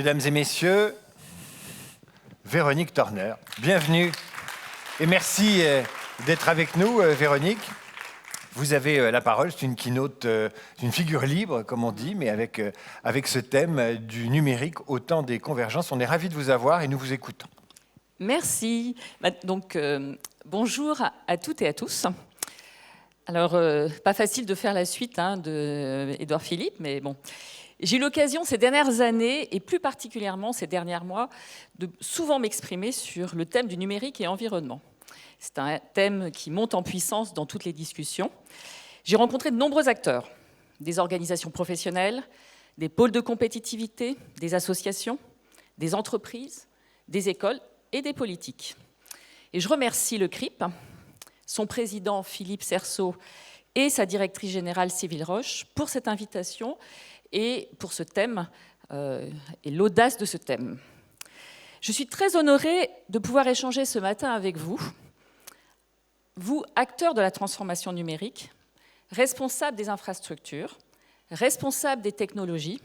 Mesdames et messieurs, Véronique Torner, bienvenue et merci d'être avec nous, Véronique. Vous avez la parole, c'est une keynote, une figure libre, comme on dit, mais avec ce thème du numérique au temps des convergences. On est ravis de vous avoir et nous vous écoutons. Merci. Donc, bonjour à toutes et à tous. Alors, pas facile de faire la suite de Édouard Philippe, mais bon. J'ai eu l'occasion ces dernières années, et plus particulièrement ces derniers mois, de souvent m'exprimer sur le thème du numérique et environnement. C'est un thème qui monte en puissance dans toutes les discussions. J'ai rencontré de nombreux acteurs, des organisations professionnelles, des pôles de compétitivité, des associations, des entreprises, des écoles et des politiques. Et je remercie le CRIP, son président Philippe Cerceau et sa directrice générale Sybille Roche pour cette invitation et pour ce thème et l'audace de ce thème. Je suis très honorée de pouvoir échanger ce matin avec vous, acteurs de la transformation numérique, responsables des infrastructures, responsables des technologies,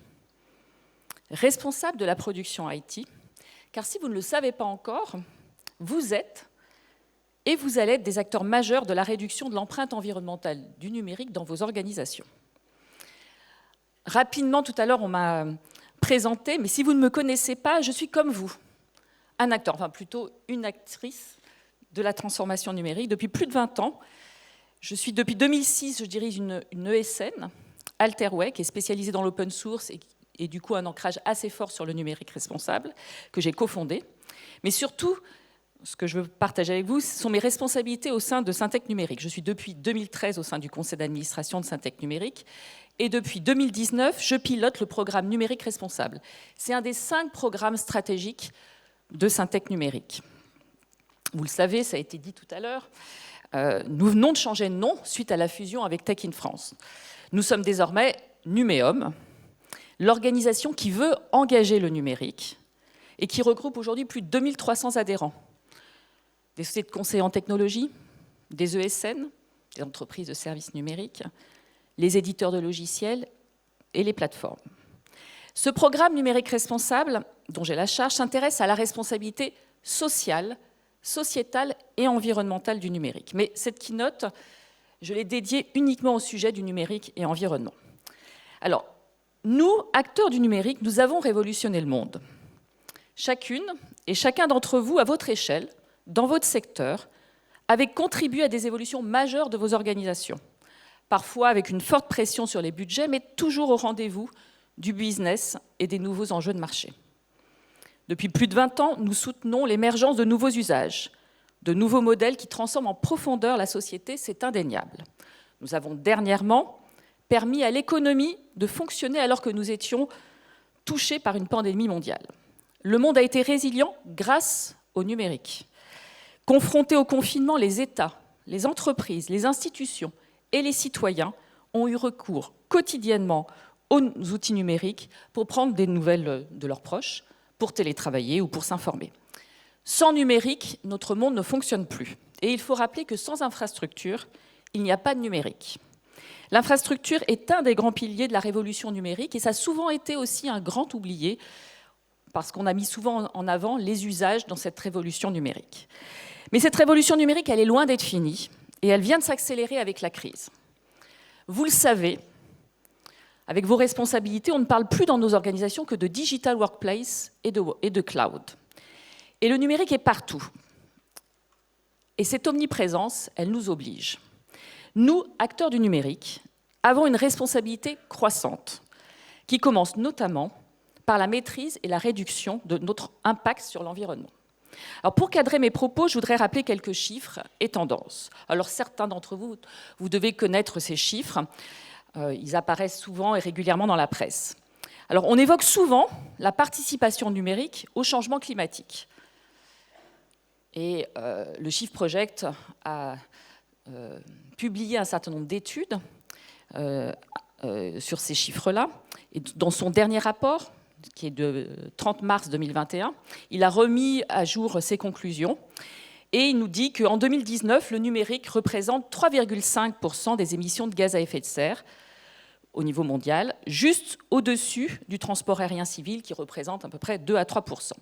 responsables de la production IT, car si vous ne le savez pas encore, vous êtes et vous allez être des acteurs majeurs de la réduction de l'empreinte environnementale du numérique dans vos organisations. Rapidement, tout à l'heure, on m'a présenté, mais si vous ne me connaissez pas, je suis comme vous, un acteur, enfin plutôt une actrice de la transformation numérique depuis plus de 20 ans. Je suis depuis 2006, je dirige une ESN, Alterway, qui est spécialisée dans l'open source et du coup un ancrage assez fort sur le numérique responsable, que j'ai cofondé. Mais surtout, ce que je veux partager avec vous, ce sont mes responsabilités au sein de Syntec Numérique. Je suis depuis 2013 au sein du conseil d'administration de Syntec Numérique et depuis 2019, je pilote le programme numérique responsable. C'est un des 5 programmes stratégiques de Syntec Numérique. Vous le savez, ça a été dit tout à l'heure, nous venons de changer de nom suite à la fusion avec Tech in France. Nous sommes désormais Numéum, l'organisation qui veut engager le numérique et qui regroupe aujourd'hui plus de 2300 adhérents. Des sociétés de conseil en technologie, des ESN, des entreprises de services numériques, les éditeurs de logiciels et les plateformes. Ce programme numérique responsable, dont j'ai la charge, s'intéresse à la responsabilité sociale, sociétale et environnementale du numérique. Mais cette keynote, je l'ai dédiée uniquement au sujet du numérique et environnement. Alors, nous, acteurs du numérique, nous avons révolutionné le monde. Chacune et chacun d'entre vous, à votre échelle, dans votre secteur, avez contribué à des évolutions majeures de vos organisations. Parfois avec une forte pression sur les budgets, mais toujours au rendez-vous du business et des nouveaux enjeux de marché. Depuis plus de 20 ans, nous soutenons l'émergence de nouveaux usages, de nouveaux modèles qui transforment en profondeur la société, c'est indéniable. Nous avons dernièrement permis à l'économie de fonctionner alors que nous étions touchés par une pandémie mondiale. Le monde a été résilient grâce au numérique. Confrontés au confinement, les États, les entreprises, les institutions et les citoyens ont eu recours quotidiennement aux outils numériques pour prendre des nouvelles de leurs proches, pour télétravailler ou pour s'informer. Sans numérique, notre monde ne fonctionne plus. Et il faut rappeler que sans infrastructure, il n'y a pas de numérique. L'infrastructure est un des grands piliers de la révolution numérique et ça a souvent été aussi un grand oublié parce qu'on a mis souvent en avant les usages dans cette révolution numérique. Mais cette révolution numérique, elle est loin d'être finie et elle vient de s'accélérer avec la crise. Vous le savez, avec vos responsabilités, on ne parle plus dans nos organisations que de digital workplace et de cloud. Et le numérique est partout. Et cette omniprésence, elle nous oblige. Nous, acteurs du numérique, avons une responsabilité croissante qui commence notamment par la maîtrise et la réduction de notre impact sur l'environnement. Alors pour cadrer mes propos, je voudrais rappeler quelques chiffres et tendances. Alors certains d'entre vous, vous devez connaître ces chiffres. Ils apparaissent souvent et régulièrement dans la presse. Alors on évoque souvent la participation numérique au changement climatique. Et le Shift Project a publié un certain nombre d'études sur ces chiffres-là. Et dans son dernier rapport, qui est de 30 mars 2021, il a remis à jour ses conclusions. Et il nous dit qu'en 2019, le numérique représente 3,5% des émissions de gaz à effet de serre, au niveau mondial, juste au-dessus du transport aérien civil qui représente à peu près 2 à 3%.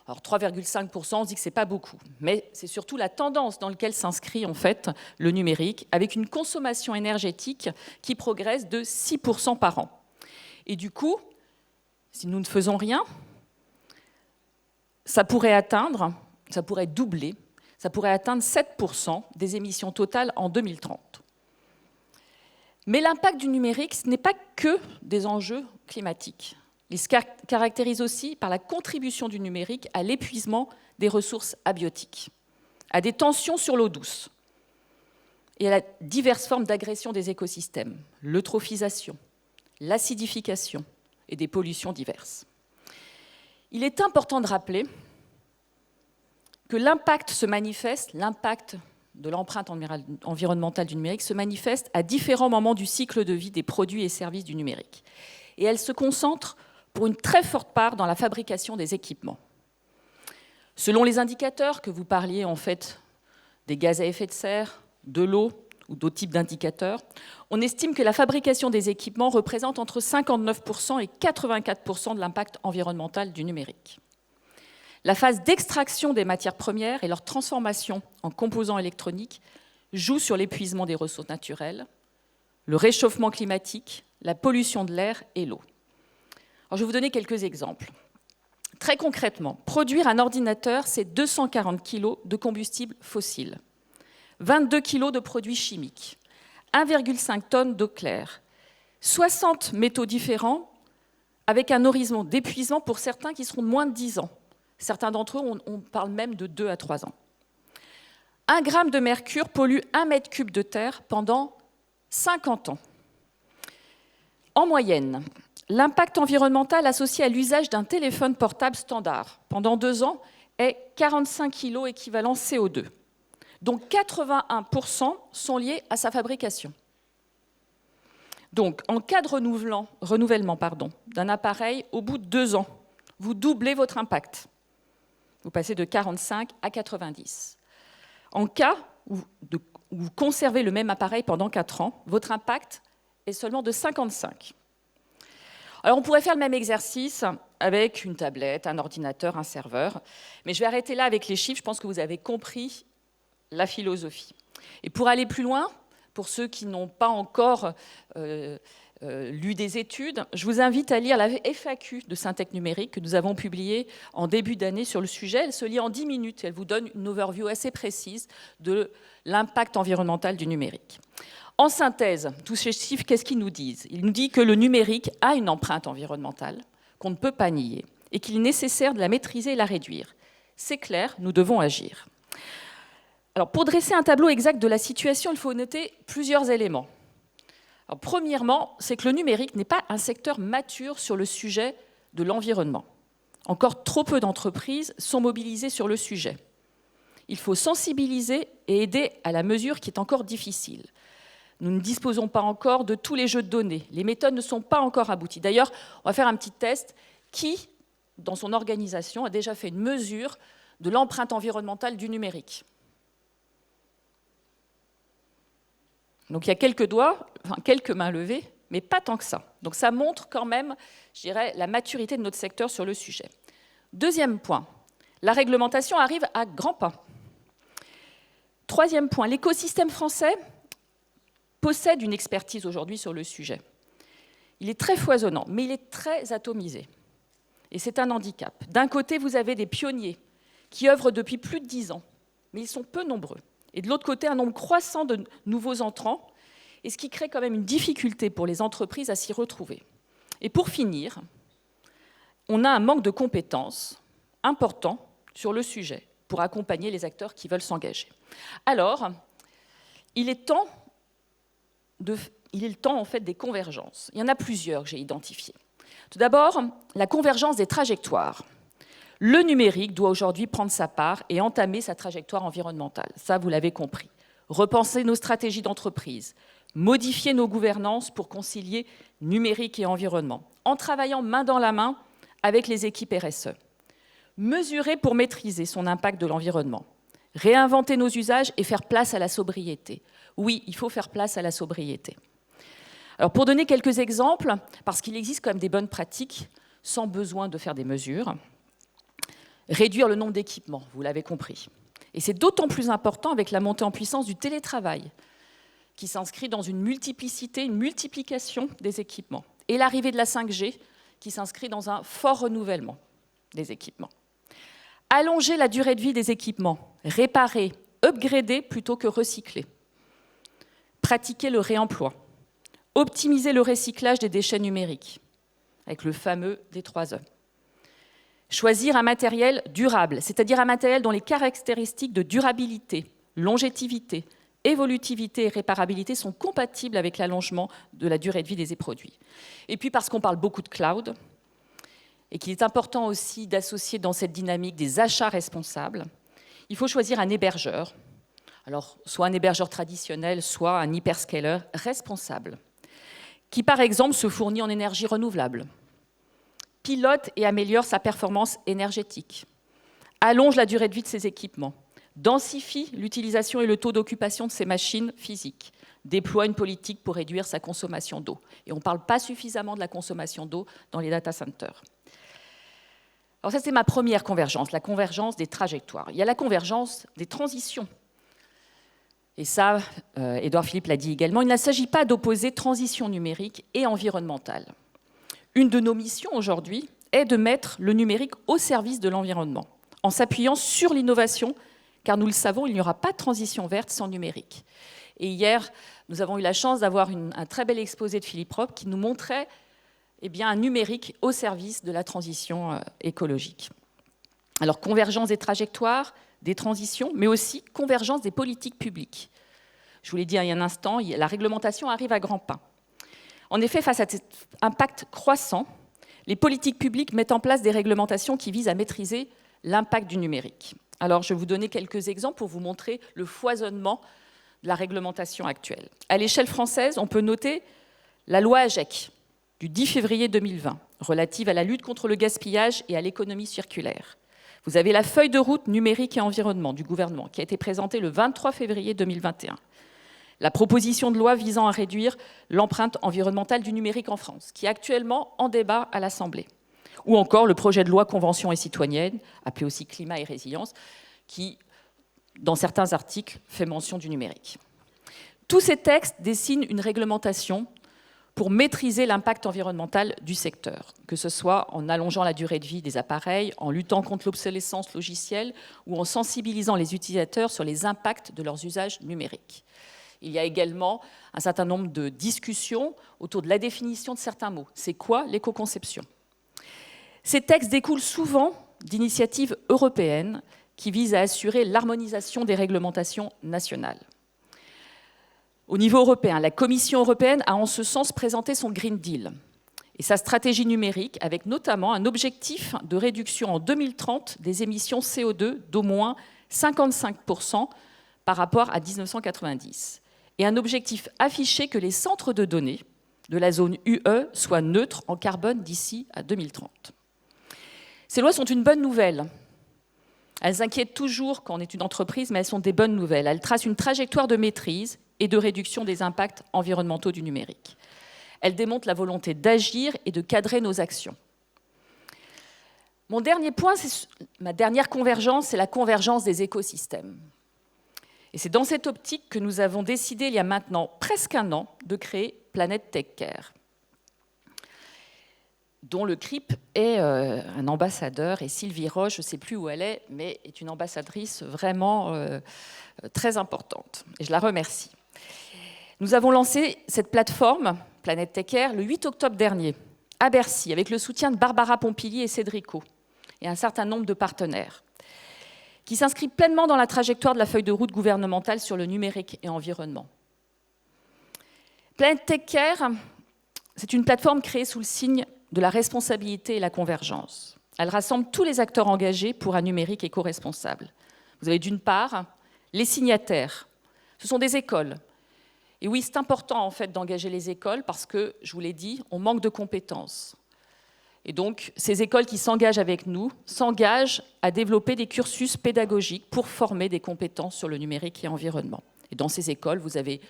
Alors 3,5%, on se dit que ce n'est pas beaucoup, mais c'est surtout la tendance dans laquelle s'inscrit en fait le numérique, avec une consommation énergétique qui progresse de 6% par an. Et du coup, si nous ne faisons rien, ça pourrait doubler, ça pourrait atteindre 7% des émissions totales en 2030. Mais l'impact du numérique, ce n'est pas que des enjeux climatiques. Il se caractérise aussi par la contribution du numérique à l'épuisement des ressources abiotiques, à des tensions sur l'eau douce et à la diverses formes d'agression des écosystèmes, l'eutrophisation, l'acidification et des pollutions diverses. Il est important de rappeler que l'impact de l'empreinte environnementale du numérique se manifeste à différents moments du cycle de vie des produits et services du numérique. Et elle se concentre pour une très forte part dans la fabrication des équipements. Selon les indicateurs que vous parliez en fait des gaz à effet de serre, de l'eau ou d'autres types d'indicateurs, on estime que la fabrication des équipements représente entre 59% et 84% de l'impact environnemental du numérique. La phase d'extraction des matières premières et leur transformation en composants électroniques joue sur l'épuisement des ressources naturelles, le réchauffement climatique, la pollution de l'air et l'eau. Alors, je vais vous donner quelques exemples. Très concrètement, produire un ordinateur, c'est 240 kg de combustible fossile, 22 kg de produits chimiques, 1,5 tonnes d'eau claire, 60 métaux différents avec un horizon d'épuisement pour certains qui seront de moins de 10 ans. Certains d'entre eux, on parle même de 2 à 3 ans. 1 gramme de mercure pollue 1 mètre cube de terre pendant 50 ans. En moyenne, l'impact environnemental associé à l'usage d'un téléphone portable standard pendant 2 ans est 45 kg équivalent CO2, dont 81% sont liés à sa fabrication. Donc, en cas de renouvellement d'un appareil, au bout de 2 ans, vous doublez votre impact. Vous passez de 45 à 90. En cas où vous conservez le même appareil pendant 4 ans, votre impact est seulement de 55. Alors on pourrait faire le même exercice avec une tablette, un ordinateur, un serveur, mais je vais arrêter là avec les chiffres, je pense que vous avez compris la philosophie. Et pour aller plus loin, pour ceux qui n'ont pas encore lu des études, je vous invite à lire la FAQ de Syntec Numérique que nous avons publiée en début d'année sur le sujet. Elle se lit en 10 minutes, elle vous donne une overview assez précise de l'impact environnemental du numérique. En synthèse, tous ces chiffres, qu'est-ce qu'ils nous disent? Ils nous disent que le numérique a une empreinte environnementale qu'on ne peut pas nier et qu'il est nécessaire de la maîtriser et la réduire. C'est clair, nous devons agir. Alors, pour dresser un tableau exact de la situation, il faut noter plusieurs éléments. Alors, premièrement, c'est que le numérique n'est pas un secteur mature sur le sujet de l'environnement. Encore trop peu d'entreprises sont mobilisées sur le sujet. Il faut sensibiliser et aider à la mesure qui est encore difficile. Nous ne disposons pas encore de tous les jeux de données. Les méthodes ne sont pas encore abouties. D'ailleurs, on va faire un petit test. Qui, dans son organisation, a déjà fait une mesure de l'empreinte environnementale du numérique? Donc il y a quelques mains levées, mais pas tant que ça. Donc ça montre quand même, je dirais, la maturité de notre secteur sur le sujet. Deuxième point, la réglementation arrive à grands pas. Troisième point, l'écosystème français possède une expertise aujourd'hui sur le sujet. Il est très foisonnant, mais il est très atomisé. Et c'est un handicap. D'un côté, vous avez des pionniers qui œuvrent depuis plus de 10 ans, mais ils sont peu nombreux. Et de l'autre côté, un nombre croissant de nouveaux entrants, et ce qui crée quand même une difficulté pour les entreprises à s'y retrouver. Et pour finir, on a un manque de compétences important sur le sujet pour accompagner les acteurs qui veulent s'engager. Alors, il est temps en fait des convergences. Il y en a plusieurs que j'ai identifiées. Tout d'abord, la convergence des trajectoires. Le numérique doit aujourd'hui prendre sa part et entamer sa trajectoire environnementale. Ça, vous l'avez compris. Repenser nos stratégies d'entreprise, modifier nos gouvernances pour concilier numérique et environnement, en travaillant main dans la main avec les équipes RSE. Mesurer pour maîtriser son impact de l'environnement. Réinventer nos usages et faire place à la sobriété. Oui, il faut faire place à la sobriété. Alors pour donner quelques exemples, parce qu'il existe quand même des bonnes pratiques, sans besoin de faire des mesures, réduire le nombre d'équipements, vous l'avez compris. Et c'est d'autant plus important avec la montée en puissance du télétravail, qui s'inscrit dans une multiplicité, une multiplication des équipements, et l'arrivée de la 5G, qui s'inscrit dans un fort renouvellement des équipements. Allonger la durée de vie des équipements, réparer, upgrader plutôt que recycler. Pratiquer le réemploi. Optimiser le recyclage des déchets numériques, avec le fameux D3E. Choisir un matériel durable, c'est-à-dire un matériel dont les caractéristiques de durabilité, longévité, évolutivité et réparabilité sont compatibles avec l'allongement de la durée de vie des produits. Et puis parce qu'on parle beaucoup de cloud, et qu'il est important aussi d'associer dans cette dynamique des achats responsables, il faut choisir un hébergeur, alors soit un hébergeur traditionnel, soit un hyperscaler responsable, qui par exemple se fournit en énergie renouvelable, pilote et améliore sa performance énergétique, allonge la durée de vie de ses équipements, densifie l'utilisation et le taux d'occupation de ses machines physiques, déploie une politique pour réduire sa consommation d'eau. Et on ne parle pas suffisamment de la consommation d'eau dans les data centers. Alors ça, c'est ma première convergence, la convergence des trajectoires. Il y a la convergence des transitions. Et ça, Édouard Philippe l'a dit également, il ne s'agit pas d'opposer transition numérique et environnementale. Une de nos missions aujourd'hui est de mettre le numérique au service de l'environnement, en s'appuyant sur l'innovation, car nous le savons, il n'y aura pas de transition verte sans numérique. Et hier, nous avons eu la chance d'avoir un très bel exposé de Philippe Roch qui nous montrait un numérique au service de la transition écologique. Alors, convergence des trajectoires, des transitions, mais aussi convergence des politiques publiques. Je vous l'ai dit il y a un instant, la réglementation arrive à grands pas. En effet, face à cet impact croissant, les politiques publiques mettent en place des réglementations qui visent à maîtriser l'impact du numérique. Alors, je vais vous donner quelques exemples pour vous montrer le foisonnement de la réglementation actuelle. À l'échelle française, on peut noter la loi AGEC du 10 février 2020, relative à la lutte contre le gaspillage et à l'économie circulaire. Vous avez la feuille de route numérique et environnement du gouvernement qui a été présentée le 23 février 2021. La proposition de loi visant à réduire l'empreinte environnementale du numérique en France, qui est actuellement en débat à l'Assemblée. Ou encore le projet de loi Convention et citoyenne, appelé aussi Climat et résilience, qui, dans certains articles, fait mention du numérique. Tous ces textes dessinent une réglementation pour maîtriser l'impact environnemental du secteur, que ce soit en allongeant la durée de vie des appareils, en luttant contre l'obsolescence logicielle ou en sensibilisant les utilisateurs sur les impacts de leurs usages numériques. Il y a également un certain nombre de discussions autour de la définition de certains mots. C'est quoi l'éco-conception ? Ces textes découlent souvent d'initiatives européennes qui visent à assurer l'harmonisation des réglementations nationales. Au niveau européen, la Commission européenne a en ce sens présenté son Green Deal et sa stratégie numérique, avec notamment un objectif de réduction en 2030 des émissions CO2 d'au moins 55% par rapport à 1990, et un objectif affiché que les centres de données de la zone UE soient neutres en carbone d'ici à 2030. Ces lois sont une bonne nouvelle. Elles inquiètent toujours quand on est une entreprise, mais elles sont des bonnes nouvelles. Elles tracent une trajectoire de maîtrise et de réduction des impacts environnementaux du numérique. Elles démontrent la volonté d'agir et de cadrer nos actions. Mon dernier point, ma dernière convergence, c'est la convergence des écosystèmes. Et c'est dans cette optique que nous avons décidé, il y a maintenant presque un an, de créer Planète Tech Care, dont le CRIP est un ambassadeur, et Sylvie Roche, je ne sais plus où elle est, mais est une ambassadrice vraiment très importante. Et je la remercie. Nous avons lancé cette plateforme, Planète Tech Care, le 8 octobre dernier, à Bercy, avec le soutien de Barbara Pompili et Cédrico, et un certain nombre de partenaires, qui s'inscrit pleinement dans la trajectoire de la feuille de route gouvernementale sur le numérique et environnement. Planète Tech Care, c'est une plateforme créée sous le signe de la responsabilité et la convergence. Elle rassemble tous les acteurs engagés pour un numérique éco-responsable. Vous avez d'une part les signataires. Ce sont des écoles. Et oui, c'est important en fait d'engager les écoles parce que, je vous l'ai dit, on manque de compétences. Et donc, ces écoles qui s'engagent avec nous s'engagent à développer des cursus pédagogiques pour former des compétences sur le numérique et l'environnement. Et dans ces écoles, vous avez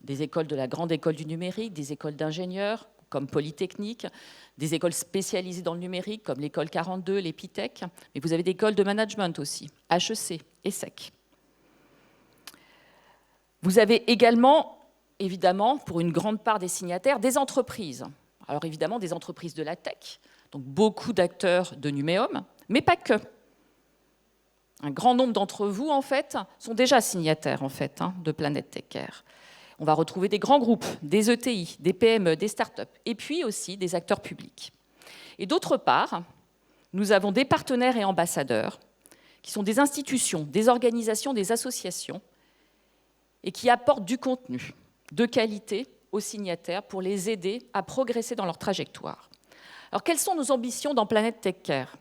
des écoles de la grande école du numérique, des écoles d'ingénieurs comme Polytechnique, des écoles spécialisées dans le numérique comme l'école 42, l'Epitech, mais vous avez des écoles de management aussi, HEC, ESSEC. Vous avez également, évidemment, pour une grande part des signataires, des entreprises. Alors évidemment, des entreprises de la tech, donc beaucoup d'acteurs de Numéum, mais pas que. Un grand nombre d'entre vous, en fait, sont déjà signataires, en fait, de Planète Tech Care. On va retrouver des grands groupes, des ETI, des PME, des startups, et puis aussi des acteurs publics. Et d'autre part, nous avons des partenaires et ambassadeurs, qui sont des institutions, des organisations, des associations, et qui apportent du contenu de qualité aux signataires pour les aider à progresser dans leur trajectoire. Alors, quelles sont nos ambitions dans Planète Tech Care ?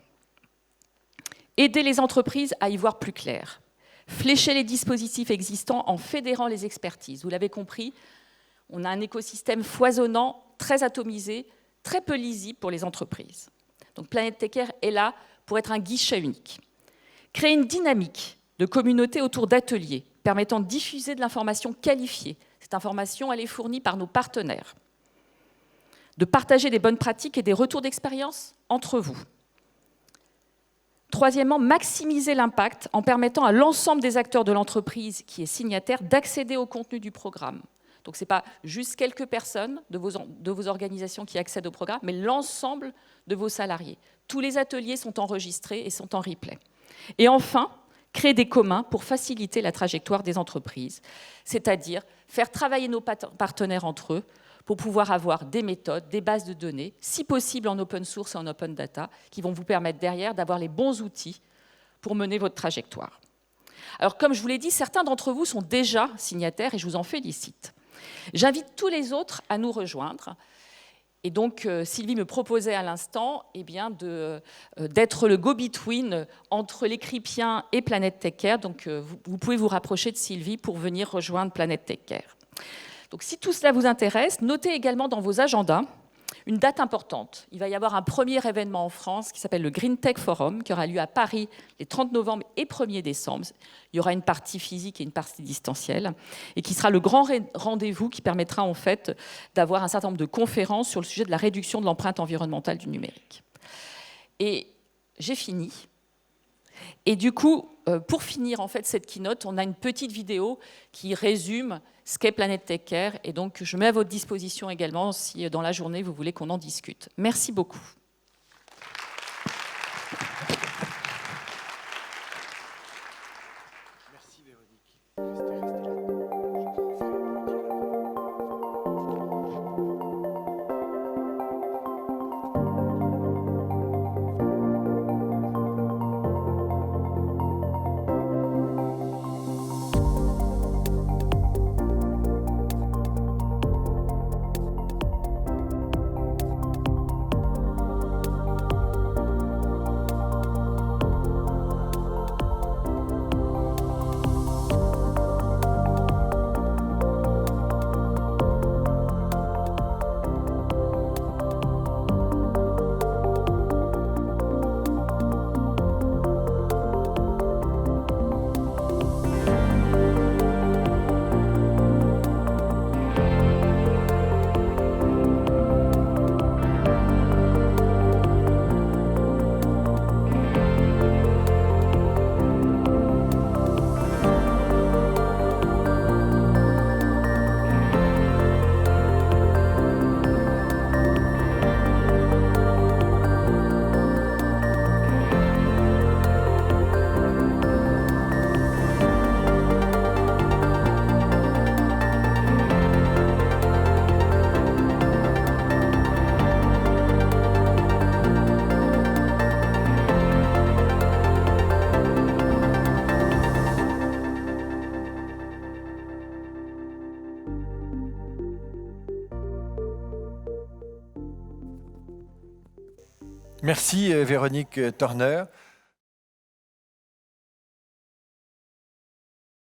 Aider les entreprises à y voir plus clair. Flécher les dispositifs existants en fédérant les expertises. Vous l'avez compris, on a un écosystème foisonnant, très atomisé, très peu lisible pour les entreprises. Donc Planète Tech Care est là pour être un guichet unique. Créer une dynamique de communauté autour d'ateliers permettant de diffuser de l'information qualifiée. Cette information, elle est fournie par nos partenaires. De partager des bonnes pratiques et des retours d'expérience entre vous. Troisièmement, maximiser l'impact en permettant à l'ensemble des acteurs de l'entreprise qui est signataire d'accéder au contenu du programme. Donc ce n'est pas juste quelques personnes de vos organisations qui accèdent au programme, mais l'ensemble de vos salariés. Tous les ateliers sont enregistrés et sont en replay. Et enfin, créer des communs pour faciliter la trajectoire des entreprises, c'est-à-dire faire travailler nos partenaires entre eux pour pouvoir avoir des méthodes, des bases de données, si possible en open source et en open data, qui vont vous permettre derrière d'avoir les bons outils pour mener votre trajectoire. Alors, comme je vous l'ai dit, certains d'entre vous sont déjà signataires et je vous en félicite. J'invite tous les autres à nous rejoindre. Et donc, Sylvie me proposait à l'instant d'être le go-between entre les Cripiens et Planète Tech Care. Donc, vous pouvez vous rapprocher de Sylvie pour venir rejoindre Planète Tech Care. Donc, si tout cela vous intéresse, notez également dans vos agendas une date importante. Il va y avoir un premier événement en France qui s'appelle le Green Tech Forum, qui aura lieu à Paris les 30 novembre et 1er décembre. Il y aura une partie physique et une partie distancielle, et qui sera le grand rendez-vous qui permettra en fait d'avoir un certain nombre de conférences sur le sujet de la réduction de l'empreinte environnementale du numérique. Et j'ai fini. Et du coup, pour finir en fait cette keynote, on a une petite vidéo qui résume ce qu'est Planète Tech Care. Et donc, je mets à votre disposition également si dans la journée, vous voulez qu'on en discute. Merci beaucoup. Merci Véronique. Merci Véronique Turner.